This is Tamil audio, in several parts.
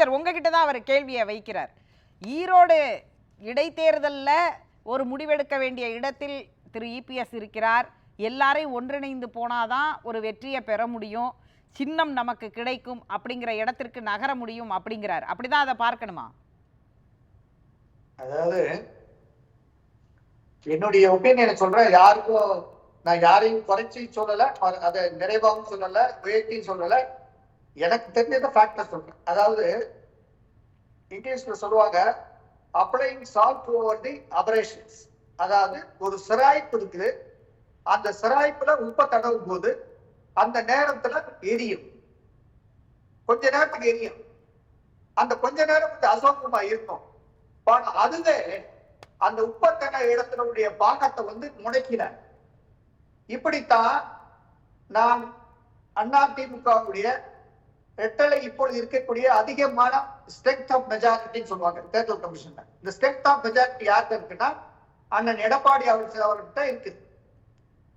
ஸ்ரீதர் உங்ககிட்ட தான் அவர் கேள்வியை வைக்கிறார். ஈரோடு இடைத்தேர்தலில் ஒரு முடிவெடுக்க வேண்டிய இடத்தில் திரு இபிஎஸ் இருக்கிறார். எல்லாரையும் ஒன்றிணைந்து போனாதான் ஒரு வெற்றியை பெற முடியும், சின்னம் நமக்கு கிடைக்கும், அப்படிங்கிற இடத்திற்கு நகர முடியும் அப்படிங்கிறார். அப்படிதான் அதை பார்க்கணுமா? அதாவது என்னுடைய ஒப்பீனியனை சொல்றேன். யாருக்கும் நான் யாரையும் குறைச்சி சொல்லல, அதை நிறைவாகவும் சொல்லல, உயர்த்தியும் சொல்லல. எனக்கு தெரிஞ்சத ஃபேக்டர் சொல்றேன். அதாவது இங்கிலீஷ்ல சொல்லுவாங்க அப்ளைங் சால்ட் ஓவர் தி அபரேஷன்ஸ். அதாவது ஒரு சிராய்ப்பு இருக்குது, அந்த சிராய்ப்புல உப்பை தடவும் போது அந்த நேரத்துல எரியும், கொஞ்ச நேரத்துக்கு எரியும். அந்த கொஞ்ச நேரம் கொஞ்சம் அசோகமா இருக்கும். அதுவே அந்த உப்பத்தன இடத்தினுடைய பாகத்தை வந்து முடக்கின. இப்படித்தான் நான் அதிமுகவுடைய ரெட்டலை இப்பொழுது இருக்கக்கூடிய அதிகமான ஸ்ட்ரென்த் ஆஃப் மெஜாரிட்டின்னு சொல்லுவாங்க தேர்தல் கமிஷன்ல. இந்த ஸ்ட்ரென்த் ஆஃப் மெஜாரிட்டி யாருக்கு இருக்குன்னா அண்ணன் எடப்பாடி அவர்கிட்ட இருக்குது.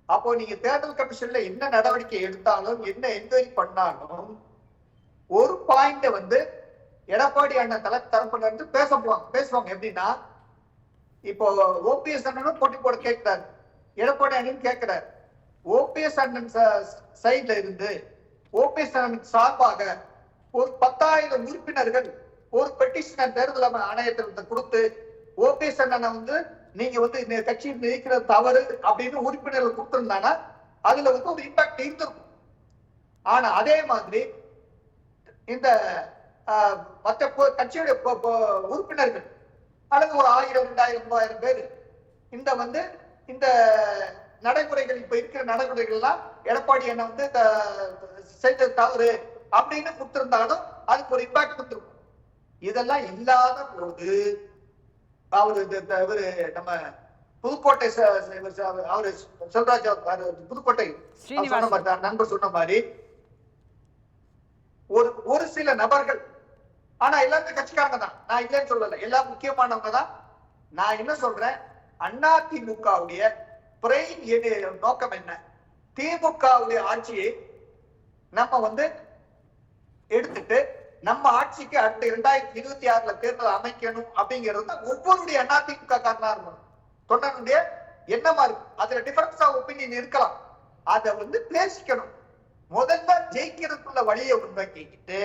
அப்போ நீங்க தேர்தல் கமிஷன்ல என்ன நடவடிக்கை எடுத்தாலும் என்ன என்கொயரி பண்ணாலும் ஒரு பாயிண்ட் வந்து எடப்பாடி அண்ணன் தரப்புல இருந்து பேசுவாங்க. எப்படின்னா இப்போ ஓபிஎஸ் அண்ணனும் போட்டி போட கேட்கிறாரு, எடப்பாடி அண்ணன் கேட்கிறாரு. ஓபிஎஸ் அண்ணன் சைட்ல இருந்து ஓபிஎஸ் அண்ணனுக்கு சார்பாக ஒரு 10,000 உறுப்பினர்கள் ஒரு பெட்டிஷனர் தேர்தல் ஆணையத்திற்கு கொடுத்து ஓபிஎஸ் அண்ணனை வந்து நீங்க வந்து இந்த கட்சியில் நிற்கிறது தவறு அப்படின்னு உறுப்பினர்கள் கொடுத்திருந்தாங்கன்னா அதுல வந்து ஒரு இம்பாக்ட் இருந்திருக்கும். ஆனா அதே மாதிரி இந்த மற்ற கட்சியுடைய உறுப்பினர்கள் அல்லது ஒரு 1000, 2000, 3000 பேர் இந்த வந்து இந்த நடைமுறைகள் இப்ப இருக்கிற நடைமுறைகள் எல்லாம் எடப்பாடி என்ன வந்து செய்தது தவறு அப்படின்னு கொடுத்திருந்தாலும் அதுக்கு ஒரு இம்பாக்ட் கொடுத்திருக்கும். இதெல்லாம் இல்லாத போது அவரு நம்ம புதுக்கோட்டை அவரு செல்வராஜ் புதுக்கோட்டை நண்பர் சொன்ன மாதிரி ஒரு சில நபர்கள், ஆனா எல்லாருமே கட்சிக்காரங்க தான், நான் இல்லைன்னு சொல்லல, எல்லாம் முக்கியமானவங்க தான். நான் என்ன சொல்றேன், அதிமுகவுடைய பிரெயின் நோக்கம் என்ன, திமுகவுடைய ஆட்சியை நம்ம வந்து எடுத்துட்டு நம்ம ஆட்சிக்கு அடுத்த 2026 தேர்தல் அமைக்கணும் அப்படிங்கிறது தான் ஒவ்வொருடைய அதிமுக காரணமா இருக்கணும், தொண்டனுடைய எண்ணமா இருக்கும். அதுல டிஃபரன்ஸ் ஆஃப் ஒப்பீனியன் இருக்கலாம், அதை வந்து பேசிக்கணும். முதல்ல ஜெயிக்கிறதுக்குள்ள வழியை உண்டாக்கிக்கிட்டு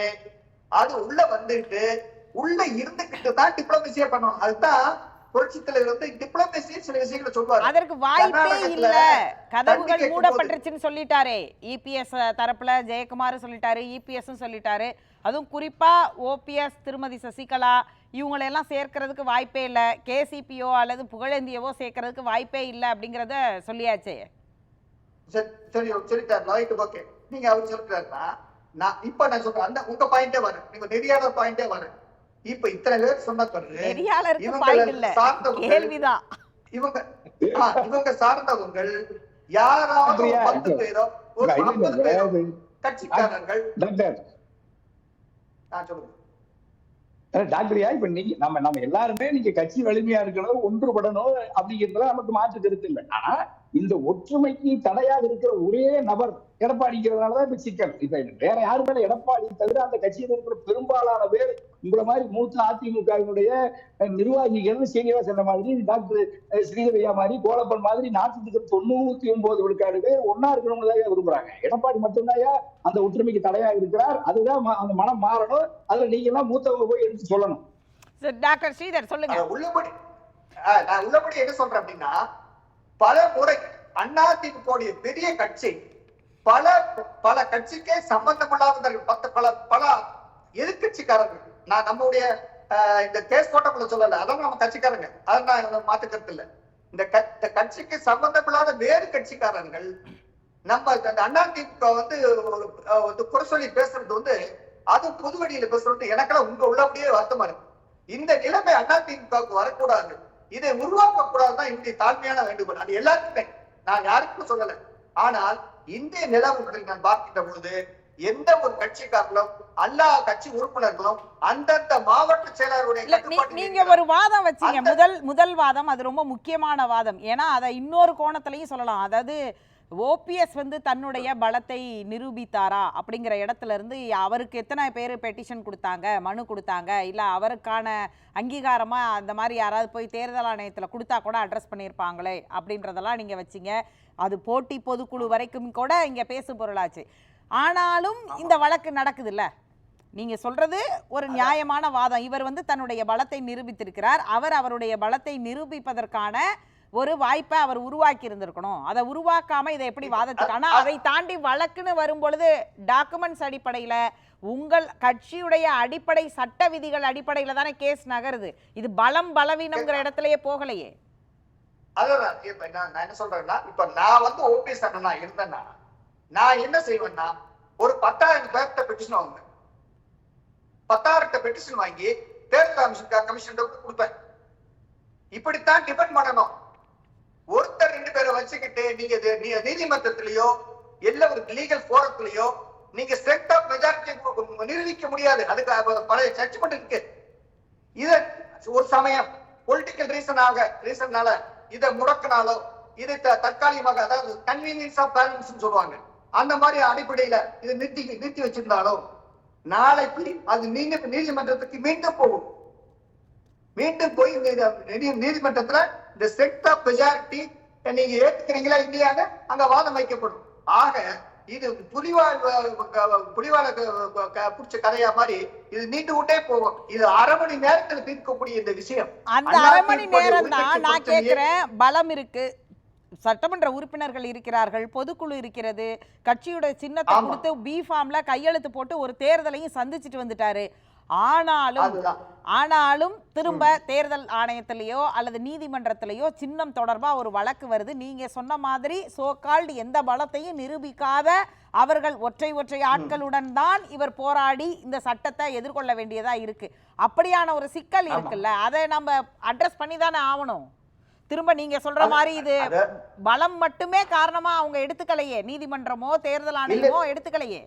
அது உள்ள வந்துட்டு உள்ள இருந்துகிட்டு தான் டிப்ளமேசியா பண்ணணும். அதுதான் புரட்சி தலைவர் வந்து டிப்ளமேசி சில விஷயங்களை சொல்லுவாரு. அதற்கு வாய்ப்பே இல்ல, கதவுகள் மூடப்பட்டுருச்சுன்னு சொல்லிட்டாரே. இபிஎஸ் தரப்புல ஜெயக்குமார் சொல்லிட்டாரு, இபிஎஸ் சொல்லிட்டாரு. அதுவும் குறிப்பா ஓபிஎஸ், திருமதி சசிகலா இவங்களெல்லாம் சேர்க்கறதுக்கு வாய்ப்பே இல்லை, கேசிபியோ அல்லது புகழேந்தியவோ சேர்க்கறதுக்கு வாய்ப்பே இல்லை அப்படிங்கறத சொல்லியாச்சே. ஓகே, நீங்க அவர் சொல்றாருன்னா நான் இப்ப நான் சொல்றேன் அந்த உங்க பாயிண்டே வரேன், நீங்க நெறியாளர் பாயிண்டே வரேன். இப்ப இத்தனை பேர் சொன்ன பிறகு இவங்க சார்ந்தவங்கள் யாராவது 10 பேரோ ஒரு 50 பேரோ கட்சிக்காரர்கள் டாக்டரியா இப்ப நீங்க நம்ம எல்லாருமே நீங்க கட்சி வலிமையா இருக்கணும், ஒன்றுபடணும் அப்படிங்கிறதுல நமக்கு மாற்று கருத்து இல்லை. ஆனா இந்த ஒற்றுமைக்கு தடையாக இருக்கிற ஒரே நபர் எடப்பாடிங்கிறதுனாலதான் இப்ப சிக்கல். இப்ப வேற யாரு மேல எடப்பாடி தவிர அந்த கட்சியில் இருக்கிற பெரும்பாலான பேர் உங்களை மாதிரி மூத்த அதிமுகவினுடைய நிர்வாகிகள் சீனியரா சொன்ன மாதிரி டாக்டர் ஸ்ரீதரையா மாதிரி கோலப்பன் மாதிரி 99 விழுக்காடு பேர் ஒன்னா இருக்கணும்னு விரும்புறாங்க. எடப்பாடி மட்டும்தான் அந்த ஒற்றுமைக்கு தடையாக இருக்கிறார். அதுதான் அந்த மனம் மாறணும். அதுல நீங்க எல்லாம் மூத்தவங்க போய் எடுத்து சொல்லணும். டாக்டர் ஸ்ரீதர் சொல்லுங்க. நான் உள்ளபடி என்ன சொல்றேன் அப்படின்னா, பல முறை அதிமுக பெரிய கட்சி பல கட்சிக்கே சம்பந்தப்படாதவர்கள் பல எதிர்கட்சிக்காரர்கள், நான் நம்முடைய இந்த கேஸ் போட்டக்குள்ள சொல்லல, அதான் நம்ம கட்சிக்காரங்க, அதான் நான் மாத்துக்கிறது இல்லை. இந்த கட்சிக்கு சம்பந்தப்படாத வேறு கட்சிக்காரர்கள் நம்ம அதிமுக வந்து குறை சொல்லி பேசுறது வந்து அது பொதுவெளியில பேசுறது எனக்கெல்லாம் உங்க உள்ளபடியே வருத்தமா இருக்கு. இந்த நிலைமை அதிமுகவுக்கு வரக்கூடாது, இதை உருவாக்க கூடாதுதான் என்னுடைய தாழ்மையான வேண்டுகோள். அது எல்லாருக்குமே, நான் யாருக்கும் சொல்லல. ஆனால் இந்திய நிலவுகளில் நான் பார்க்கின்ற பொழுது எந்த ஒரு கட்சிக்காரர்களும் எல்லா கட்சி உறுப்பினர்களும் அந்தந்த மாவட்ட செயலாளருடைய நீங்க ஒரு வாதம் வச்சீங்க, முதல் வாதம், அது ரொம்ப முக்கியமான வாதம். ஏன்னா அதை இன்னொரு கோணத்திலையும் சொல்லலாம். அதாவது ஓபிஎஸ் வந்து தன்னுடைய பலத்தை நிரூபித்தாரா அப்படிங்கிற இடத்துல இருந்து அவருக்கு எத்தனை பேர் பெட்டிஷன் கொடுத்தாங்க, மனு கொடுத்தாங்க, இல்லை அவருக்கான அங்கீகாரமாக அந்த மாதிரி யாராவது போய் தேர்தல் ஆணையத்தில் கொடுத்தா கூட அட்ரஸ் பண்ணியிருப்பாங்களே அப்படின்றதெல்லாம் நீங்கள் வச்சிங்க. அது போட்டி பொதுக்குழு வரைக்கும் கூட இங்கே பேசு பொருளாச்சு. ஆனாலும் இந்த வழக்கு நடக்குதுல்ல, நீங்க சொல்றது ஒரு நியாயமான வாதம். இவர் வந்து தன்னுடைய பலத்தை நிரூபித்திருக்கிறார். அவருடைய பலத்தை நிரூபிப்பதற்கான ஒரு வாய்ப்பை அவர் உருவாக்கி இருந்திருக்கணும். அதை உருவாக்காம இதை எப்படி வாதத்துக்கு? ஆனா அதை தாண்டி வழக்குன்னு வரும்பொழுது டாக்குமெண்ட்ஸ் அடிப்படையில உங்கள் கட்சியுடைய அடிப்படை சட்ட விதிகள் அடிப்படையில தானே கேஸ் நகருது. இது பலம் பலவீனம்ங்கிற இடத்துலயே போகலையே. அதான் இப்ப நான் என்ன சொல்றேன்னா, இப்ப நான் வந்து ஓபிஎஸ் அண்ணனா இருந்தேன்னா நான் என்ன செய்வேன்னா, ஒரு 10,000 பேர்த்த பெட்டிஷன் வாங்குவேன். 10,000 பெட்டிஷன் வாங்கி தேர்தல் கமிஷன் கொடுப்பேன். இப்படித்தான் டிபெண்ட் பண்ணணும். ஒருத்தர் 2 பேரை வச்சுக்கிட்டு நீங்க நீதிமன்றத்திலேயோ இல்ல ஒரு லீகல் போரத்திலேயோ நீங்க ஸ்ட்ரென்த் ஆஃப் மெஜாரிட்டி நிரூபிக்க முடியாது. அதுக்கு பழைய ஜட்ஜ்மெண்ட் இருக்கு. இத ஒரு சமயம் பொலிட்டிக்கல் ரீசன்னால இதை முடக்கினாலோ இதை தற்காலிகமாக, அதாவது கன்வீனியன்ஸ் ஆஃப் பேலன்ஸ் சொல்லுவாங்க, அந்த மாதிரி அடிப்படையில இதை நிறுத்தி வச்சிருந்தாலும் நாளைக்கு அது நீதிமன்றத்துக்கு மீண்டும் போகும். மீண்டும் போய் நீதிமன்றத்துல இந்த ஸ்ட்ரென்த் ஆஃப் மெஜாரிட்டி நீங்க ஏத்துக்கிறீங்களா இல்லையான்னு அங்க வாதம் வைக்கப்படும். ஆக இது புலிவால புடிச்ச கதையா மாதிரி இது நீண்டு விட்டே போகும். இது 1/2 மணி நேரத்தில் தீர்க்கக்கூடிய இந்த விஷயம். அந்த 1/2 மணி நேரம் தான் நான் கேட்கிறேன். பலம் இருக்கு, சட்டமன்ற உறுப்பினர்கள் இருக்கிறார்கள், பொதுக்குழு இருக்கிறது, கட்சியோட சின்னத்தை கொடுத்து பி ஃபார்ம்ல கையெழுத்து போட்டு ஒரு தேர்தலையும் சந்திச்சுட்டு வந்துட்டாரு. ஆனாலும் திரும்ப தேர்தல் ஆணையத்திலேயோ அல்லது நீதிமன்றத்திலேயோ சின்னம் தொடர்பா ஒரு வழக்கு வருது. நீங்க சொன்ன மாதிரி சோகால்டு எந்த பலத்தையும் நிரூபிக்காத அவர்கள் ஒற்றை ஆட்களுடன் தான் இவர் போராடி இந்த சட்டத்தை எதிர்கொள்ள வேண்டியதா இருக்கு. அப்படியான ஒரு சிக்கல் இருக்குல்ல, அதை நம்ம அட்ரஸ் பண்ணி தானே ஆகணும். திரும்ப நீங்க சொல்ற மாதிரி இது பலம் மட்டுமே காரணமா அவங்க எடுத்துக்கலையே, நீதிமன்றமோ தேர்தல் ஆணையமோ எடுத்துக்கலையே.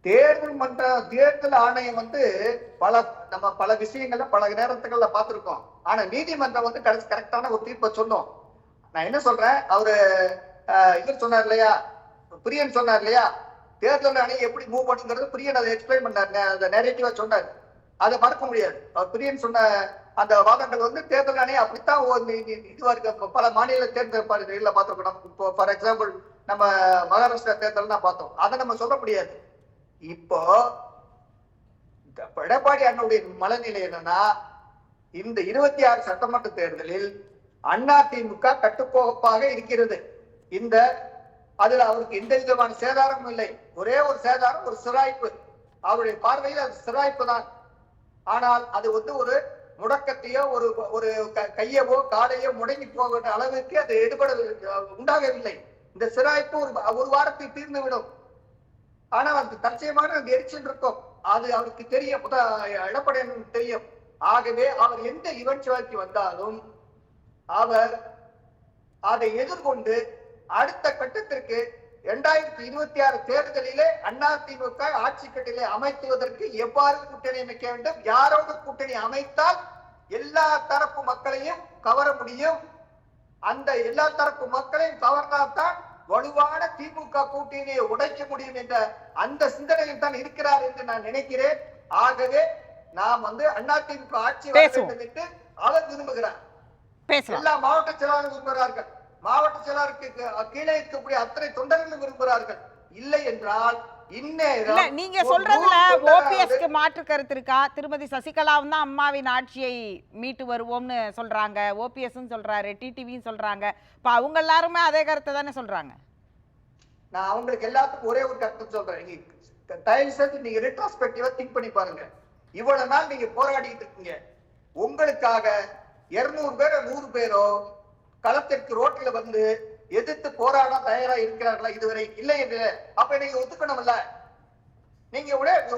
தேர்தல் ஆணையம் வந்து நம்ம பல விஷயங்கள்ல பல நேரத்துக்கள்ல பார்த்திருக்கோம். ஆனா நீதிமன்றம் வந்து கரெக்டான ஒரு தீர்ப்பை சொன்னோம். நான் என்ன சொல்றேன், அவரு இவர் சொன்னார் இல்லையா, பிரியன் சொன்னார் இல்லையா, தேர்தல் ஆணையம் எப்படி மூவ் பண்ணுங்கிறது பிரியன் அதை எக்ஸ்பிளைன் பண்ணாரு, அந்த நெரேட்டிவா சொன்னாரு. அதை மறக்க முடியாது. அவர் பிரியன் சொன்ன அந்த வாதங்கள் வந்து தேர்தல் ஆணையம் அப்படித்தான் இதுவா இருக்கு. பல மாநில தேர்தல் பார்த்திருக்கோம். இப்போ ஃபார் எக்ஸாம்பிள் நம்ம மகாராஷ்டிரா தேர்தல் தான் பார்த்தோம். அதை நம்ம சொல்ல முடியாது. இப்போ எடப்பாடி அண்ணனுடைய மனநிலை என்னன்னா, இந்த 26 சட்டமன்ற தேர்தலில் அதிமுக கட்டுக்கோப்பாக இருக்கிறது. அதுல அவருக்கு எந்த விதமான சேதாரமும் இல்லை. ஒரே ஒரு சேதாரம், ஒரு சிராய்ப்பு. அவருடைய பார்வையில் அது சிராய்ப்பு தான். ஆனால் அது வந்து ஒரு முடக்கத்தையோ ஒரு கையவோ காலையோ முடங்கி போகிற அளவுக்கு அது உண்டாகவில்லை. இந்த சிராய்ப்பு ஒரு வாரத்தில் தீர்ந்துவிடும். ஆனால் அது தற்சயமான எரிச்சல் இருக்கும். அது அவருக்கு தெரியும், எடப்பாடி தெரியும். ஆகவே அவர் எந்த இவென்ச்சுவாலிட்டி வந்தாலும் அவர் அதை எதிர்கொண்டு அடுத்த கட்டத்திற்கு 2026 தேர்தலிலே அதிமுக ஆட்சி கட்டிலே அமைத்துவதற்கு எவ்வாறு கூட்டணி அமைக்க வேண்டும், யாரோடு கூட்டணி அமைத்தால் எல்லா தரப்பு மக்களையும் கவர முடியும், அந்த எல்லா தரப்பு மக்களையும் கவர்ந்தால்தான் வலுவான திமுக கூட்டணியை உடைக்க முடியும் என்ற அந்த சிந்தனையில் தான் இருக்கிறார் என்று நான் நினைக்கிறேன். ஆகவே நாம் வந்து அதிமுக ஆட்சி என்று அவர் விரும்புகிறார். எல்லா மாவட்ட செயலாளர்கள் விரும்புகிறார்கள். மாவட்ட செயலாளருக்கு கீழே இருக்கக்கூடிய அத்தனை தொண்டர்களும் விரும்புகிறார்கள். இல்லை என்றால் நீங்க சொல்றதுல ஓபிஎஸ்க்கு மாற்று கருத்து இருக்கா? திருமதி சசிகலாவும் தான் அம்மாவின் ஆட்சியை மீட்டு வருவோம்னு சொல்றாங்க, ஓபிஎஸ் சொல்றாரு, டிடிவியும் சொல்றாங்க. இப்ப அவங்க எல்லாருமே அதே கருத்தை தானே சொல்றாங்க. நான் அவங்களுக்கு எல்லாத்துக்கும் ஒரே ஒரு கருத்து சொல்றேன். தயவு செஞ்சு நீங்க ரெட்ரோஸ்பெக்டிவா திங்க் பண்ணி பாருங்க. இவ்வளவு நாள் நீங்க போராடிட்டு இருக்கீங்க. உங்களுக்காக 200 பேரோ 100 பேரோ களத்திற்கு ரோட்டில வந்து எதிர்த்து போராட தயாரா இருக்கிறார்களா இதுவரை? இல்லை என்று அப்ப நீங்க ஒத்துக்கணும்ல. நீங்க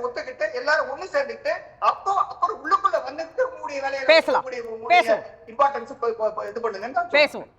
ஒத்துக்கிட்டு எல்லாரும் ஒண்ணு சேர்ந்துட்டு அப்புறம் உள்ளுக்குள்ள வந்துட்டு உங்களுடைய வேலையை பேசலாம், இம்பார்ட்டன்ஸ் இது பண்ணுங்க. பேசுவோம்.